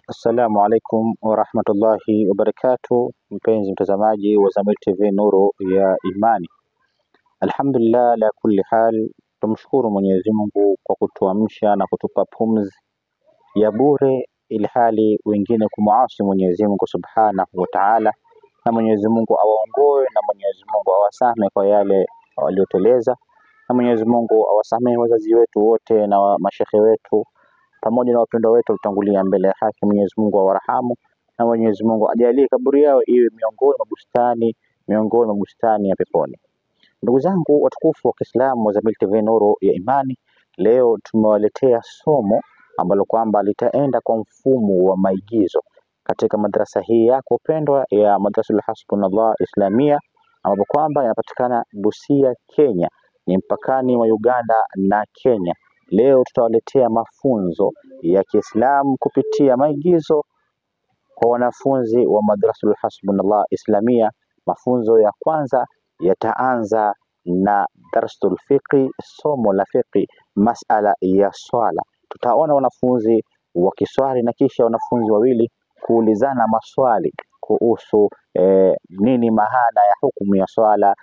Assalamu alaikum warahmatullahi wabarakatuh, mpenzi mtazamaji wa Zamyl TV Nuru ya Imani. Alhamdulillah la kulli hal, tumshukuru Mwenyezi Mungu kwa kutuamsha na kutupa pumzi ya bure, ilhali wengine kumuasi Mwenyezi Mungu Subhanahu wa Ta'ala, na Mwenyezi Mungu awaongoe na Mwenyezi Mungu awasamehe kwa yale walioteleza, na Mwenyezi Mungu awasamehe wazazi wetu wote na mashehe wetu pamoja na wapendwa wetu utangulia mbele ya haki. Mwenyezi Mungu awarahamu na Mwenyezi Mungu ajalie kaburi yao iwe miongoni mwa bustani ya peponi. Ndugu zangu watukufu wa Kiislamu wa Zamyl TV Nuru ya Imani, leo tumewaletea somo ambalo kwamba litaenda kwa mfumo wa maigizo katika madrasa hii yako pendwa ya Madrasatul Hasbunallah Islamia, ambapo kwamba inapatikana Busia, Kenya, ni mpakani wa Uganda na Kenya. Leo tutawaletea mafunzo ya Kiislamu kupitia maigizo kwa wanafunzi wa Madrasatul Hasbunallah Islamia. Mafunzo ya kwanza yataanza na darsul fiqhi, somo la fiqhi, masala ya swala. Tutaona wanafunzi wakiswali na kisha wanafunzi wawili kuulizana maswali kuhusu nini maana ya hukumu ya swala,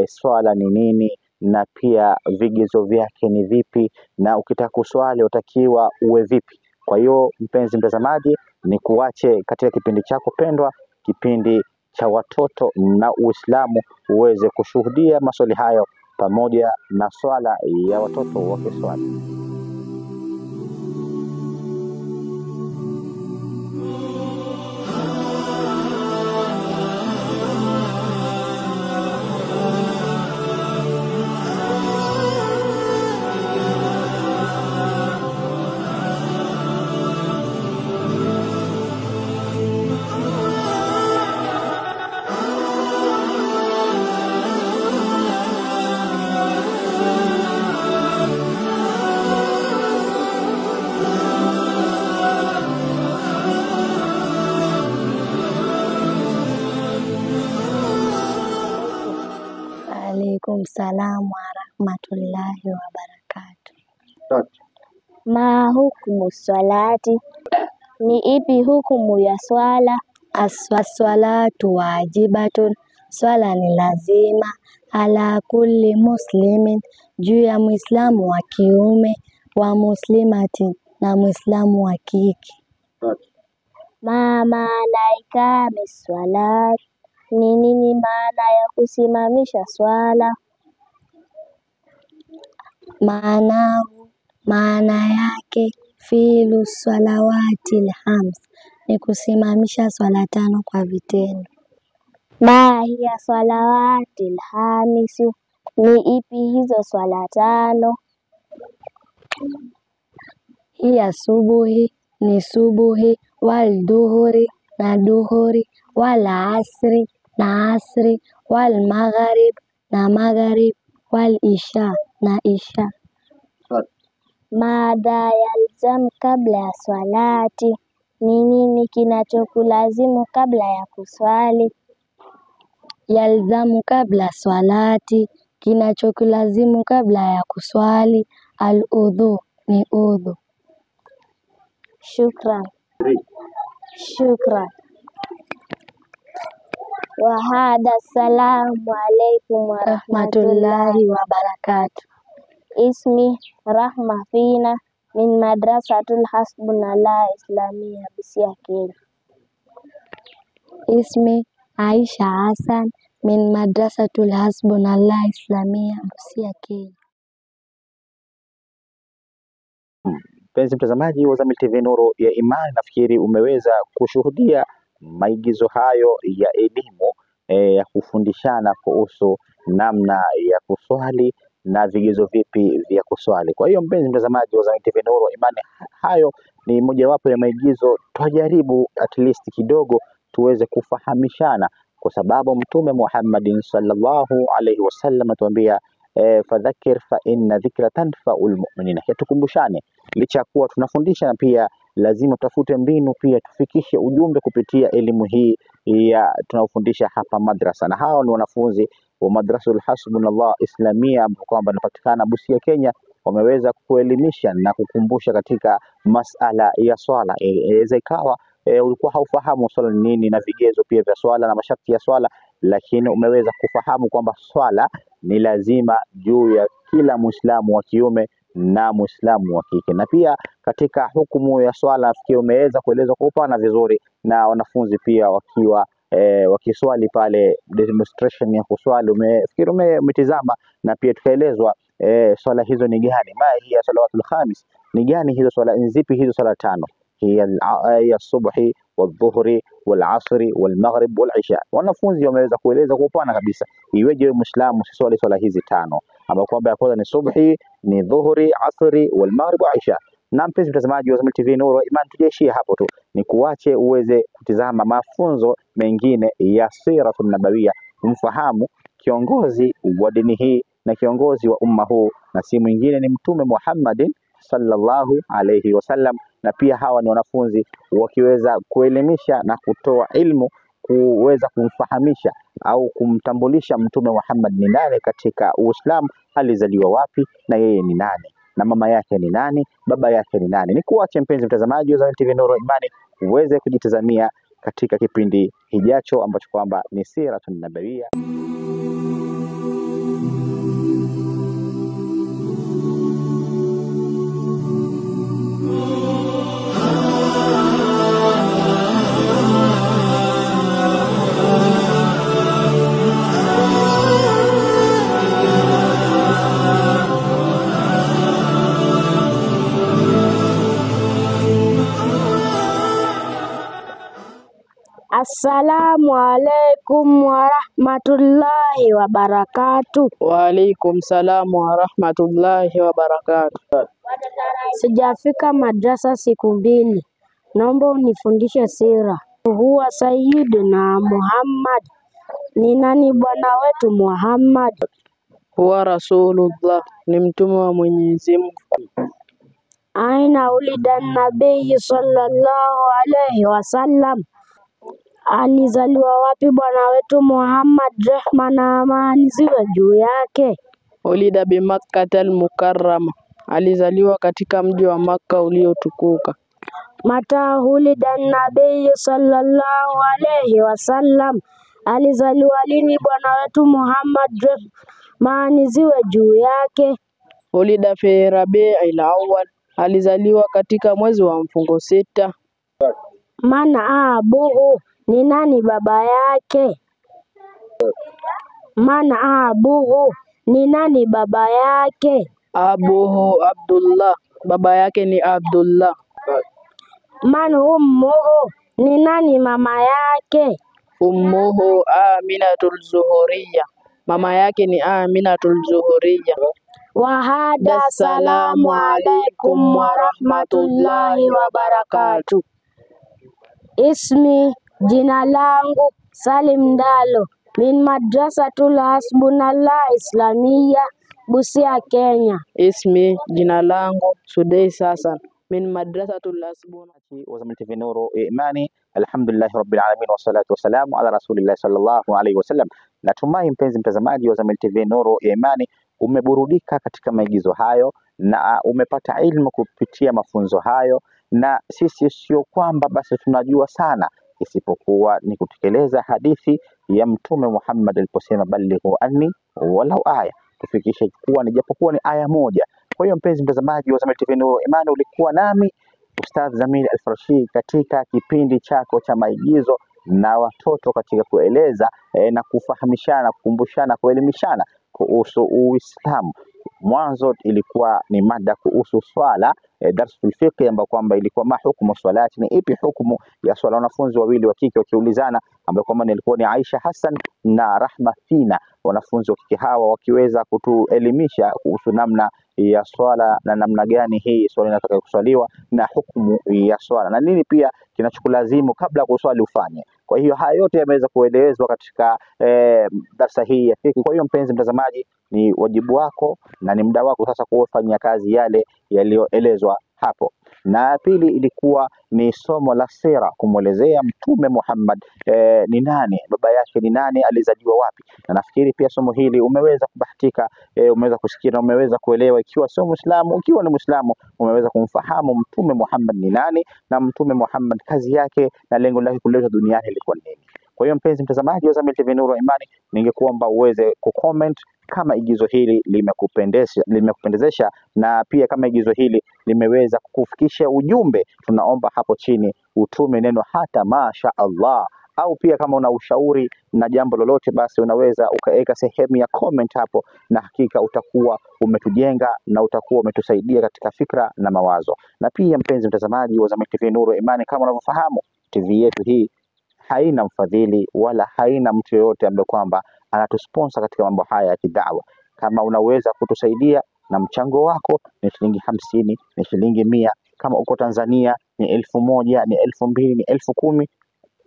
swala ni nini, na pia vigezo vyake ni vipi, na ukitaka kuswali utakiwa uwe vipi. Kwa hiyo mpenzi mtazamaji, ni kuache katika kipindi chako pendwa, kipindi cha watoto na Uislamu, uweze kushuhudia maswali hayo pamoja na swala ya watoto wakiswali. Alaikum salam wa rahmatullahi wa barakatuh. Ma hukumu swalati, ni ipi hukumu ya swala? As-swalatu wajibatun, swala ni lazima, ala kulli muslimin, juu ya muislamu wa kiume, wa muslimatin, na muislamu wa kike. Ma maana ikame swala, ni nini maana ya kusimamisha swala? Maana yake filu salawati alhams, ni kusimamisha swala tano kwa vitendo. Ma hiya salawati alhamisu, ni ipi hizo swala tano? Hiya subuhi, ni subuhi, wal duhuri, na duhuri, wal asri, na asri, wal magharib, na magharib, wal isha, na isha. Mada yalzam kabla ya swalati, ni nini kinachokulazimu kabla ya kuswali? Yalzamu kabla swalati, kinachokulazimu kabla ya kuswali al-udhu, ni udhu. Shukran. Wa hada, assalamu alaikum wa rahmatullahi wa barakatuh. Ismi Rahma Fina min Madrasatul Hasbunallah Islamia Busia, Kenya. Ismi Aisha Hassan min Madrasatul Hasbunallah Islamia Busia, Kenya. Mpenzi mtazamaji wa Zamyl TV Nuru ya Imani, nafikiri umeweza kushuhudia maigizo hayo ya elimu ya kufundishana kuhusu namna ya kuswali na vigezo vipi vya kuswali. Kwa hiyo mpenzi mtazamaji wa Zamyl TV Nuru ya Imani, hayo ni mojawapo ya maigizo. Tujaribu at least kidogo tuweze kufahamishana, kwa sababu Mtume Muhammadin sallallahu alaihi wasallam atuambia fadhakir fa inna dhikra tanfa'ul mu'minina. Tukumbushane, licha kuwa tunafundisha, na pia lazima tutafute mbinu pia tufikishe ujumbe kupitia elimu hii ya tunaofundisha hapa madrasa. Na hao ni wanafunzi wa Madrasatul Hasbunallah Islamia, ambao kwamba inapatikana Busia, Kenya. Wameweza kuelimisha na kukumbusha katika masala ya swala. Inaweza ikawa ulikuwa haufahamu swala ni nini na vigezo pia vya swala na masharti ya swala, lakini umeweza kufahamu kwamba swala ni lazima juu ya kila Muislamu wa kiume na Muislamu wa kike. Na pia katika hukumu ya swala nafikiri umeweza kuelezwa kwa upana vizuri, na wanafunzi pia wakiwa wakiswali pale demonstration ya kuswali umefikiri umetizama, na pia tukaelezwa swala hizo ni gani, ma hiya salawatul khamis, ni gani hizo swala, zipi hizo swala tano, hiya subhi wadhuhri walasri walmaghrib walisha. Wanafunzi wameweza kueleza kwa upana kabisa iweje Muislamu siswali swala hizi tano, ambapo kwamba ya kwanza ni subhi, ni dhuhri, asri walmaghrib wa isha. Na mpenzi mtazamaji wa Zamyl TV Nuru Iman, tujaishia hapo tu, ni kuache uweze kutizama mafunzo mengine ya siratun nabawia, kumfahamu kiongozi wa dini hii na kiongozi wa umma huu, na si mwingine ni Mtume Muhammadin sallallahu alayhi wasallam. Na pia hawa ni wanafunzi wakiweza kuelimisha na kutoa ilmu, kuweza kumfahamisha au kumtambulisha Mtume Muhammad ni nani katika Uislamu, alizaliwa wapi na yeye ni nani, na mama yake ni nani, baba yake ni nani. Ni kuache mpenzi mtazamaji wa Zamyl TV Nuru Imani uweze kujitazamia katika kipindi hijacho ambacho kwamba ni siratun nabawia. Assalamu alaikum warahmatullahi wabarakatuh. Wa alaikum salamu warahmatullahi wabarakatuh. Sijafika madrasa siku mbili, naomba unifundishe sira. Huwa Sayyiduna Muhammad, ni nani bwana wetu Muhammad? Huwa Rasulullah, ni mtume wa Mwenyezi Mungu. Aina ulida nabii sallallahu alayhi wasallam, alizaliwa wapi bwana wetu Muhammad, rehma na amani ziwe juu yake? Ulida bi Makkatal Mukarrama, alizaliwa katika mji wa Makka uliotukuka. Mata ulida nabii sallallahu alayhi wasallam, alizaliwa lini bwana wetu Muhammad, rehma na amani ziwe juu yake? Ulida fi Rabiul Awwal, alizaliwa katika mwezi wa mfungo 6. Mana abuhu, ni nani baba yake? Mana abuhu, ni nani baba yake? Abuhu Abdullah, baba yake ni Abdullah. Man ummuhu, ni nani mama yake? Ummuhu Aminatul Zuhuriyya, mama yake ni Aminatul Zuhuriyya. Wahada, salamu alaikum warahmatullahi wabarakatuh. Ismi, jina langu Salim Ndalo, min madrasatul Hasbunallah Islamia, Busia, Kenya. Ismi, jina langu Sudais Hassan, min madrasatul Hasbunallah wa Zamyl TV Nuru Imani. Alhamdulillahi rabbil alamin wassalatu wassalamu ala rasulillahi sallallahu alayhi wasallam. Natumai mpenzi mtazamaji wa Zamyl TV Nuru Imani umeburudika katika maigizo hayo na umepata ilmu kupitia mafunzo hayo, na sisi sio kwamba basi tunajua sana, isipokuwa ni kutekeleza hadithi ya Mtume Muhammad aliposema balighu anni walau aya, tufikishe kuwa ni japokuwa ni aya moja. Kwa hiyo mpenzi mtazamaji wa Zamyl TV Nuru Imani, ulikuwa nami Ustadh Zamyl Al-Farshi katika kipindi chako cha maigizo na watoto katika kueleza na kufahamishana, kukumbushana, kuelimishana kuhusu Uislamu. Mwanzo ilikuwa ni mada kuhusu swala, darsul fiqh, ambapo kwamba ilikuwa ma hukumu swalati, ni ipi hukumu ya swala. Wanafunzi wawili wa kike wakiulizana, ambapo kwamba ilikuwa ni Aisha Hassan na Rahma Fina. Wanafunzi wa kike hawa wakiweza kutuelimisha kuhusu namna ya swala na namna gani hii swala inataka kuswaliwa na hukumu ya swala na nini pia kinachokulazimu kabla kuswali ufanye. Kwa hiyo haya yote yameweza kuelezwa katika darasa hii ya fiqh. Kwa hiyo mpenzi mtazamaji, ni wajibu wako na ni muda wako sasa kufanya kazi yale yaliyoelezwa hapo. na pili ilikuwa ni somo la sira, kumwelezea Mtume Muhammad ni nani, baba yake ni nani, alizaliwa wapi. Na nafikiri pia somo hili umeweza kubahatika, umeweza kusikia na umeweza kuelewa, ikiwa sio Muislamu, ukiwa ni Muislamu umeweza kumfahamu Mtume Muhammad ni nani, na Mtume Muhammad kazi yake na lengo lake kuletwa duniani ilikuwa nini. Kwa hiyo mpenzi mtazamaji wa Zamyl TV Nuru ya Imani, ningekuomba uweze kucomment kama igizo hili limekupendezesha, na pia kama igizo hili limeweza kukufikisha ujumbe, tunaomba hapo chini utume neno hata masha Allah, au pia kama una ushauri na jambo lolote, basi unaweza ukaweka sehemu ya comment hapo, na hakika utakuwa umetujenga na utakuwa umetusaidia katika fikra na mawazo. Na pia mpenzi mtazamaji wa Zamyl TV Nuru ya Imani, kama unavyofahamu TV yetu hii haina mfadhili wala haina mtu yoyote ambaye kwamba anatusponsor katika mambo haya ya kidawa. Kama unaweza kutusaidia na mchango wako ni shilingi 50, ni shilingi 100, kama uko Tanzania ni 1000, ni 2000, ni 10,000,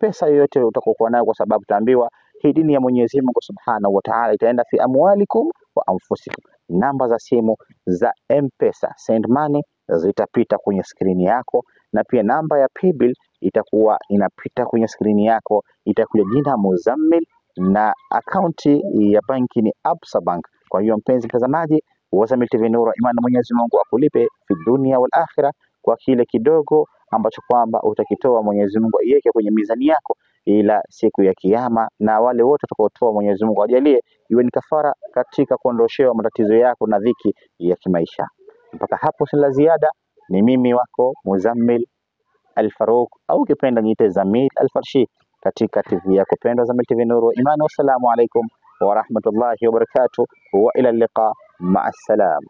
pesa yoyote utakokuwa nayo, kwa sababu taambiwa hii dini ya Mwenyezi Mungu Subhanahu wa Ta'ala itaenda fi amwalikum wa anfusikum. Namba za simu za M-Pesa send money zitapita kwenye skrini yako, na pia namba ya paybill itakuwa inapita kwenye skrini yako, itakuja jina Muzammil na akaunti ya banki ni Absa Bank. Kwa hiyo mpenzi mtazamaji wa Zamyl TV Nuru ya Imani, Mwenyezi Mungu akulipe fi dunia wal akhirah kwa kile kidogo ambacho kwamba utakitoa, Mwenyezi Mungu aiweke kwenye mizani yako ila siku ya Kiyama, na wale wote watakaotoa Mwenyezi Mungu ajalie iwe ni kafara katika kuondoshewa matatizo yako na dhiki ya kimaisha. Mpaka hapo sina ziada. Ni mimi wako Muzammil Al-Faruq, au ukipenda niite Zamyl Al-Farshi, katika TV yako pendwa Zamyl TV Nuru Imani. Wassalamu alaikum wa rahmatullahi wa barakatuh, wa ila liqa, ma'as salam.